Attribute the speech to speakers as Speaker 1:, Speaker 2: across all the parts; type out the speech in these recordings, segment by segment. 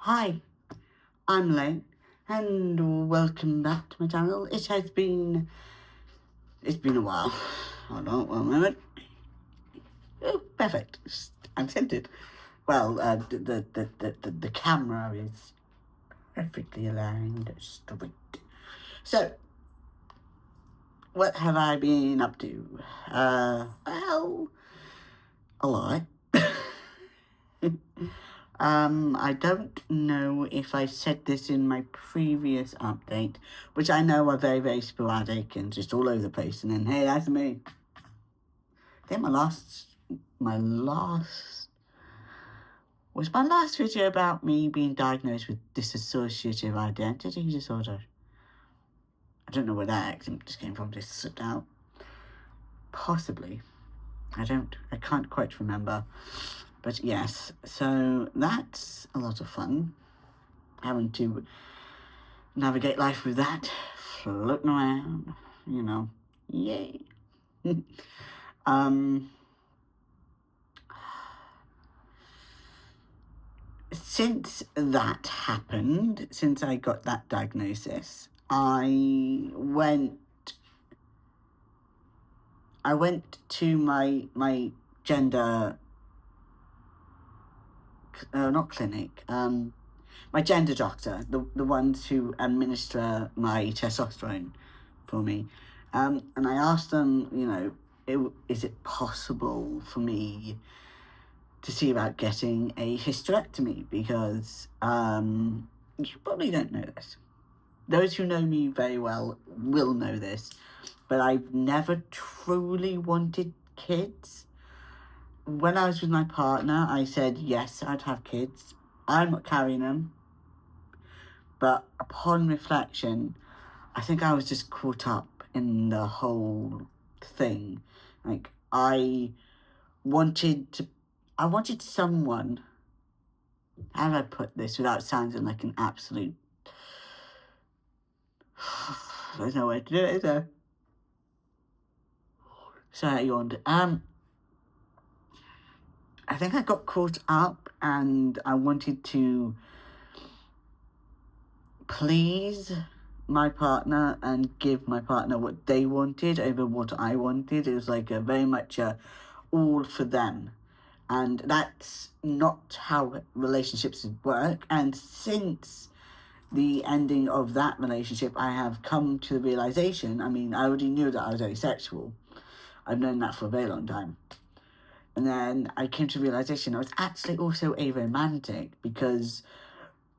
Speaker 1: Hi, I'm Lane, and welcome back to my channel. It's been a while. Hold on one moment. Oh, perfect. I'm centered. Well, the camera is perfectly aligned straight. So, what have I been up to? Well, a lot. I don't know if I said this in my previous update, which I know are very, very sporadic and just all over the place. And then, hey, that's me. I think my last video about me being diagnosed with dissociative identity disorder. I don't know where that accent just came from, just slipped out. Possibly. I can't quite remember. But yes, so that's a lot of fun. Having to navigate life with that, floating around, yay. Since that happened, since I got that diagnosis, I went to my gender, not clinic, my gender doctor, the ones who administer my testosterone for me. And I asked them, is it possible for me to see about getting a hysterectomy? Because you probably don't know this. Those who know me very well will know this, but I've never truly wanted kids. When I was with my partner, I said, yes, I'd have kids. I'm not carrying them. But upon reflection, I think I was just caught up in the whole thing. Like, I wanted someone, how do I put this without sounding like an absolute, there's no way to do it, is there? Sorry, I yawned. I think I got caught up and I wanted to please my partner and give my partner what they wanted over what I wanted. It was like very much all for them. And that's not how relationships work. And since the ending of that relationship, I have come to the realization, I already knew that I was asexual. I've known that for a very long time. And then I came to the realization I was actually also aromantic, because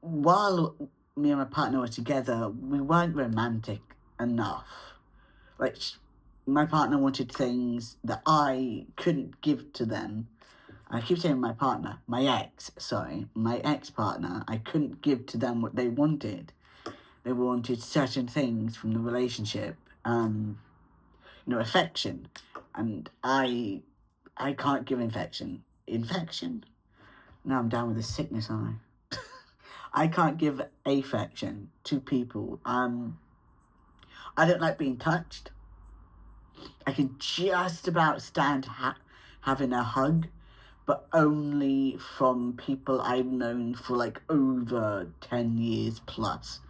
Speaker 1: while me and my partner were together, we weren't romantic enough. Like, my partner wanted things that I couldn't give to them. I keep saying my partner, my ex-partner, I couldn't give to them what they wanted. They wanted certain things from the relationship, affection. And I can't give infection. Infection? Now I'm down with the sickness, aren't I? I can't give affection to people. I don't like being touched. I can just about stand having a hug, but only from people I've known for like over 10 years plus.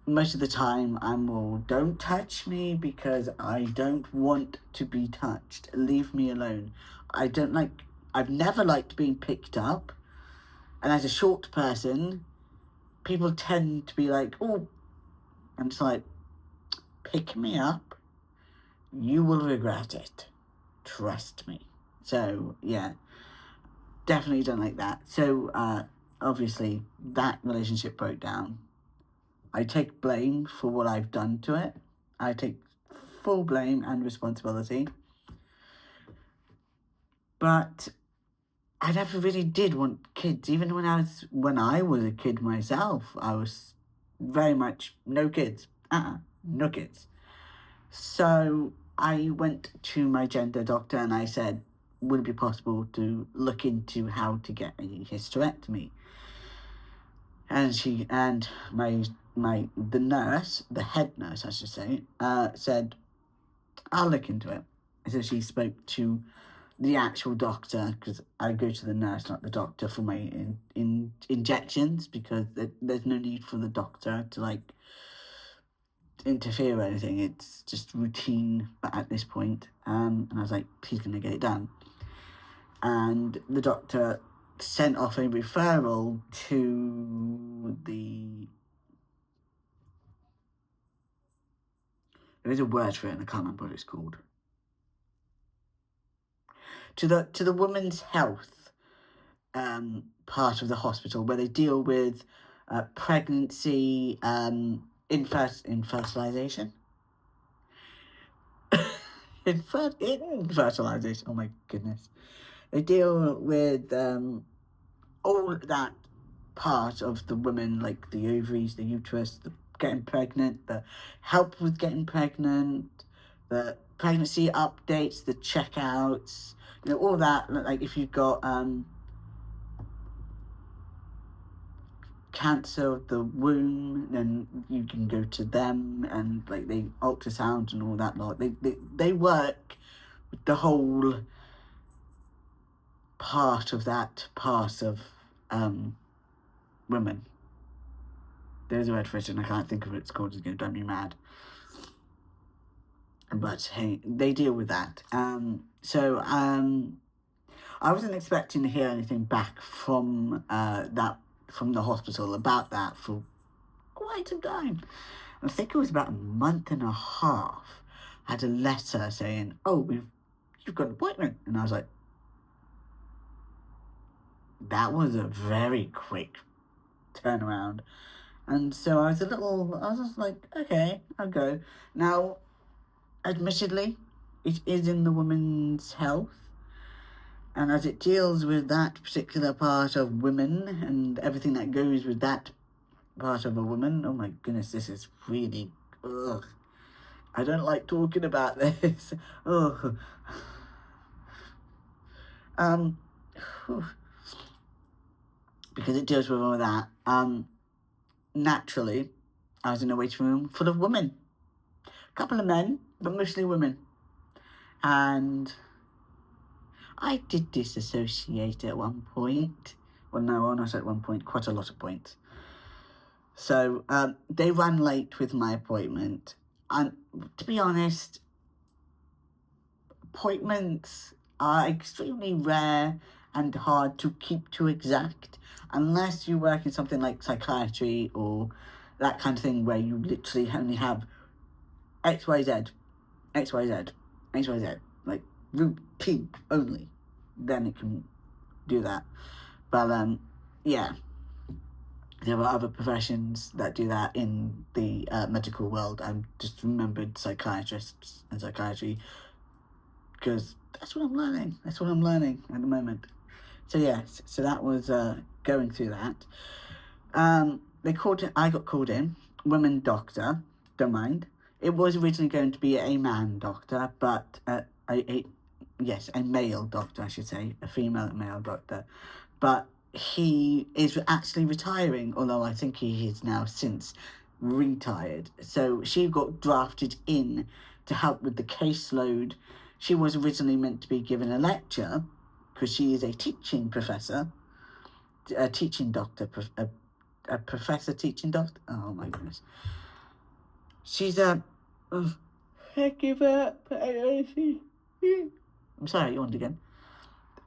Speaker 1: Most of the time I'm all, don't touch me because I don't want to be touched. Leave me alone. I've never liked being picked up. And as a short person, people tend to be like, oh, I'm just like, pick me up. You will regret it. Trust me. So, yeah, definitely don't like that. So, obviously, that relationship broke down. I take blame for what I've done to it. I take full blame and responsibility. But I never really did want kids. Even when I was a kid myself, I was very much no kids. No kids. So I went to my gender doctor and I said, would it be possible to look into how to get a hysterectomy? And the head nurse, I should say, said, I'll look into it. So she spoke to the actual doctor, because I go to the nurse, not the doctor, for my injections, because there's no need for the doctor to like interfere or anything. It's just routine at this point. And I was like, he's gonna get it done. And the doctor sent off a referral to the... There is a word for it, and I can't remember what it's called. To the women's health part of the hospital, where they deal with pregnancy, infertilization. Infertilization. Oh my goodness. They deal with all that part of the women, like the ovaries, the uterus, the getting pregnant, the help with getting pregnant, the pregnancy updates, the checkouts, all that. Like if you've got cancer of the womb, then you can go to them, and like they ultrasound and all that lot. They work with the whole part of that part of women. There's a word for it and I can't think of what it's called. It's going to drive me mad. But hey, they deal with that. So I wasn't expecting to hear anything back from from the hospital about that for quite some time. I think it was about a month and a half. I had a letter saying, "Oh, you've got an appointment," and I was like, that was a very quick turnaround. And so I was just like, okay, I'll go. Now, admittedly, it is in the women's health. And as it deals with that particular part of women and everything that goes with that part of a woman, oh my goodness, this is really, ugh. I don't like talking about this. Ugh. Because it deals with all that. Naturally, I was in a waiting room full of women. A couple of men, but mostly women. And I did disassociate at one point. Well, no, not at one point, quite a lot of points. So they ran late with my appointment. And to be honest, appointments are extremely rare and hard to keep to exact, unless you work in something like psychiatry or that kind of thing where you literally only have XYZ, XYZ, XYZ, like routine only, then it can do that. But yeah, there are other professions that do that in the medical world. I just remembered psychiatrists and psychiatry because that's what I'm learning. That's what I'm learning at the moment. So yes, so that was going through that. I got called in, women doctor, don't mind. It was originally going to be a man doctor, but a male doctor, I should say, a female and male doctor. But he is actually retiring, although I think he is now since retired. So she got drafted in to help with the caseload. She was originally meant to be given a lecture, because she is a teaching professor, a teaching doctor, a professor teaching doctor. Oh my goodness. She's a... I give up. I'm sorry, you want again.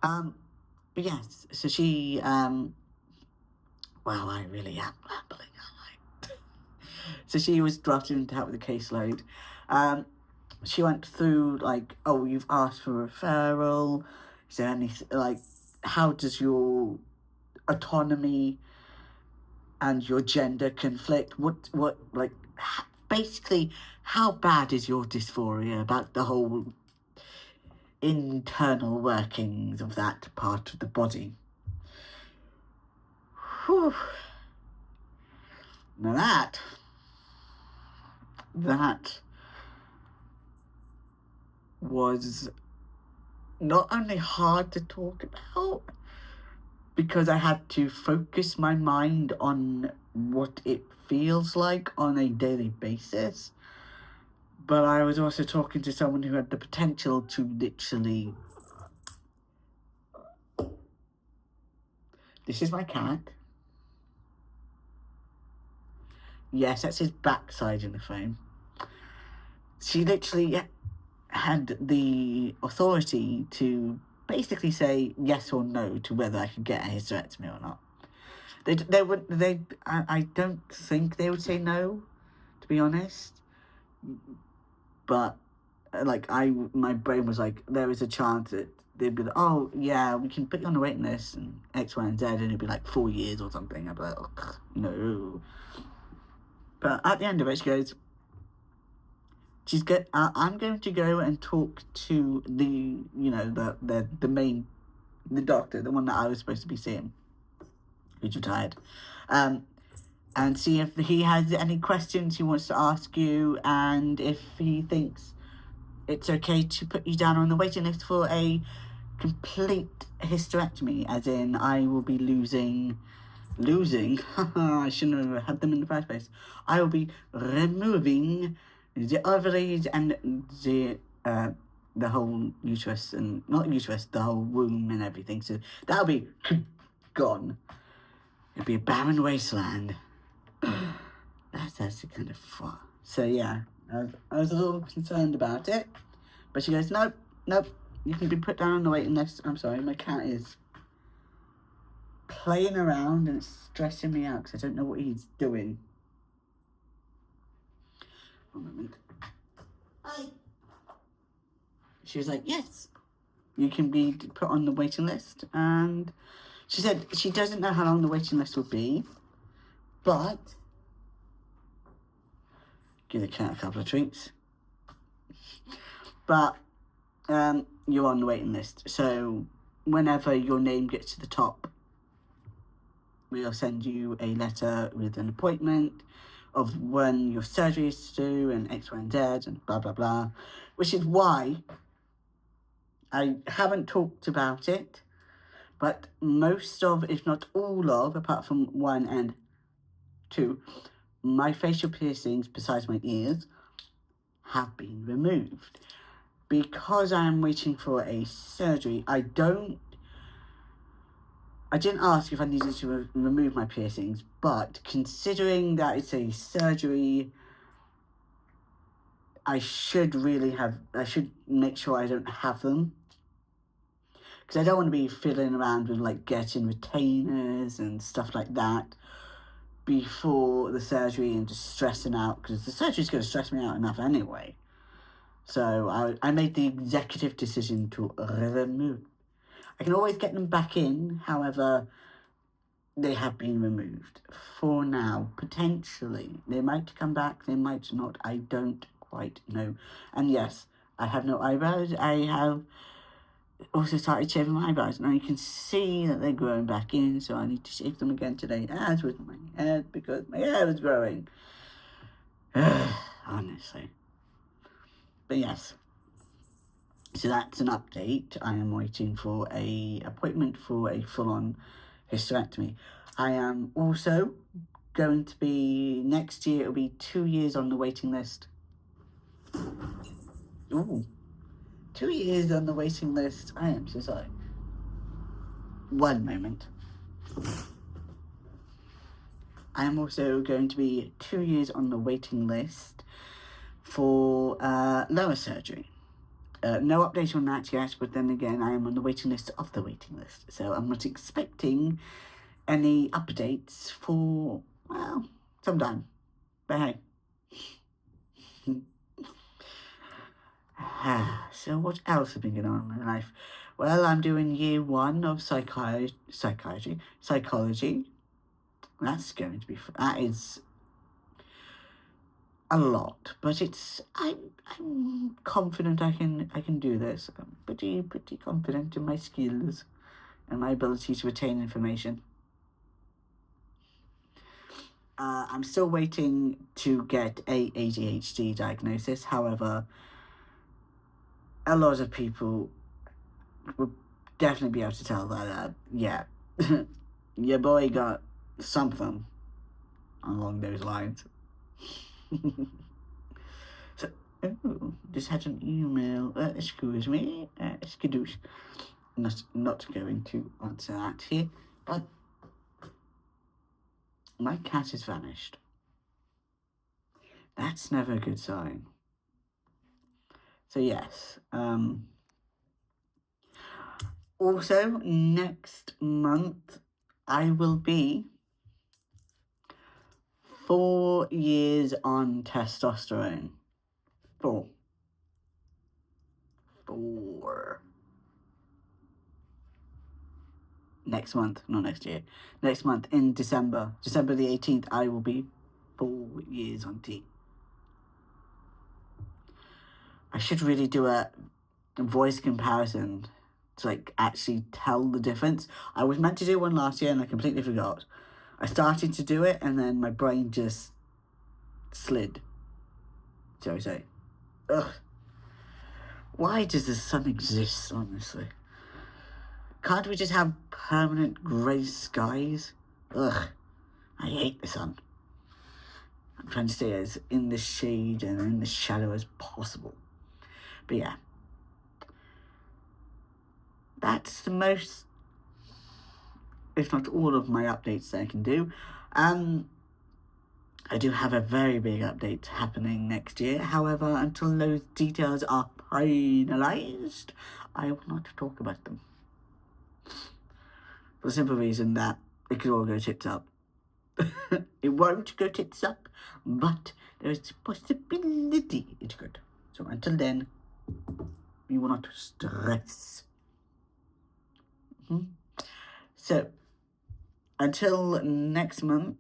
Speaker 1: But yes, so she... wow, I really am rambling, aren't I? So she was drafted in to help with the caseload. She went through, like, oh, you've asked for referral. Is there anything, like, how does your autonomy and your gender conflict? What, like, basically, how bad is your dysphoria about the whole internal workings of that part of the body? Whew. Now that was not only hard to talk about, because I had to focus my mind on what it feels like on a daily basis, but I was also talking to someone who had the potential to literally This is my cat. Yes, that's his backside in the frame. She literally had the authority to basically say yes or no to whether I could get a hysterectomy or not. I don't think they would say no, to be honest. But like my brain was like, there is a chance that they'd be like, oh yeah, we can put you on the waiting list and X, Y, and Z, and it'd be like 4 years or something. I'd be like, oh, no. But at the end of it, she goes, I'm going to go and talk to the doctor, the one that I was supposed to be seeing, who's retired, and see if he has any questions he wants to ask you, and if he thinks it's okay to put you down on the waiting list for a complete hysterectomy, as in I will be losing, I shouldn't have had them in the first place. I will be removing the ovaries and the whole uterus, and not uterus, the whole womb and everything. So that'll be gone. It'll be a barren wasteland. That's the kind of fun. So yeah, I was a little concerned about it, but she goes, nope, you can be put down on the waiting list. I'm sorry, my cat is playing around and it's stressing me out because I don't know what he's doing. One moment. Hi. She was like, yes, you can be put on the waiting list. And she said she doesn't know how long the waiting list will be, but give the cat a couple of treats. But you're on the waiting list. So whenever your name gets to the top, we'll send you a letter with an appointment of when your surgery is to do and X, Y, and Z and blah, blah, blah. Which is why I haven't talked about it, but most of, if not all of, apart from 1 and 2, my facial piercings, besides my ears, have been removed. Because I am waiting for a surgery, I didn't ask if I needed to remove my piercings, but considering that it's a surgery, I should make sure I don't have them. Because I don't want to be fiddling around with like getting retainers and stuff like that before the surgery and just stressing out, because the surgery's going to stress me out enough anyway. So I made the executive decision to remove. I can always get them back in, however, they have been removed. For now, potentially. They might come back, they might not, I don't quite know. And yes, I have no eyebrows. I have also started shaving my eyebrows. Now you can see that they're growing back in, so I need to shave them again today, as with my head, because my hair is growing. Honestly. But yes. So that's an update. I am waiting for an appointment for a full-on hysterectomy. I am also going to be, next year, it'll be 2 years on the waiting list. Ooh. 2 years on the waiting list. I am so sorry. One moment. I am also going to be 2 years on the waiting list for lower surgery. No update on that yet, but then again, I am on the waiting list of the waiting list. So I'm not expecting any updates for, well, some time. But hey. So what else has been going on in my life? Well, I'm doing year 1 of psychology. That's going to be, that is a lot, but I'm confident I can do this. I'm pretty confident in my skills and my ability to retain information. I'm still waiting to get a ADHD diagnosis. However, a lot of people will definitely be able to tell that, yeah, your boy got something along those lines. So, just had an email. Excuse me. Skadoosh. Not going to answer that here. But My cat has vanished. That's never a good sign. So yes, also next month I will be 4 years on testosterone. 4. Next month, not next year. Next month in December the 18th, I will be 4 years on T. I should really do a voice comparison to like actually tell the difference. I was meant to do one last year and I completely forgot. I started to do it and then my brain just slid, shall we say. Ugh. Why does the sun exist, honestly? Can't we just have permanent grey skies? Ugh. I hate the sun. I'm trying to stay as in the shade and in the shadow as possible. But yeah. That's the most, if not all of my updates that I can do. I do have a very big update happening next year. However, until those details are finalised, I will not talk about them. For the simple reason that it could all go tits up. It won't go tits up, but there is a possibility it could. So until then, we will not stress. So, until next month,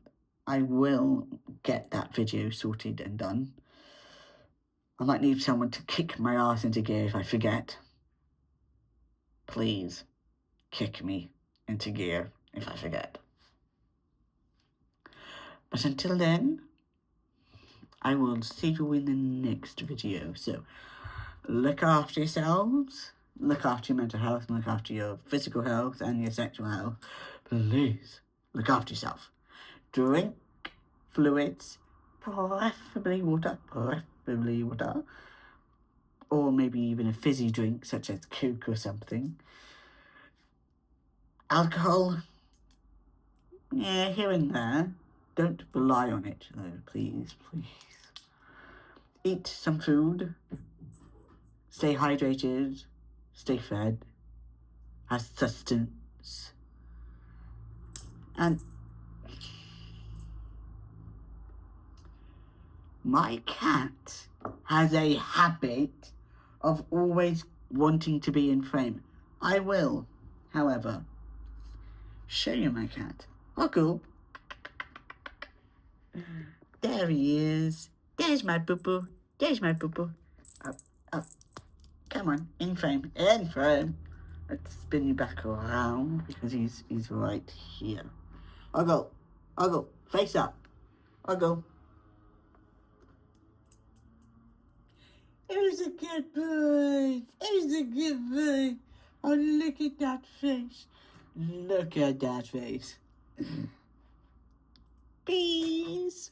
Speaker 1: I will get that video sorted and done. I might need someone to kick my ass into gear if I forget. Please, kick me into gear if I forget. But until then, I will see you in the next video. So, look after yourselves, look after your mental health, and look after your physical health and your sexual health. Please, look after yourself. Drink fluids, preferably water, or maybe even a fizzy drink such as Coke or something. Alcohol, yeah, here and there. Don't rely on it though, please. Eat some food, stay hydrated, stay fed, have sustenance, and my cat has a habit of always wanting to be in frame. I will, however, show you my cat. Uncle. There he is. There's my boo-boo. Up. Come on, in frame. Let's spin you back around because he's right here. I'll go. Face up. I'll go. Here's a good boy. Oh, look at that face. Peace.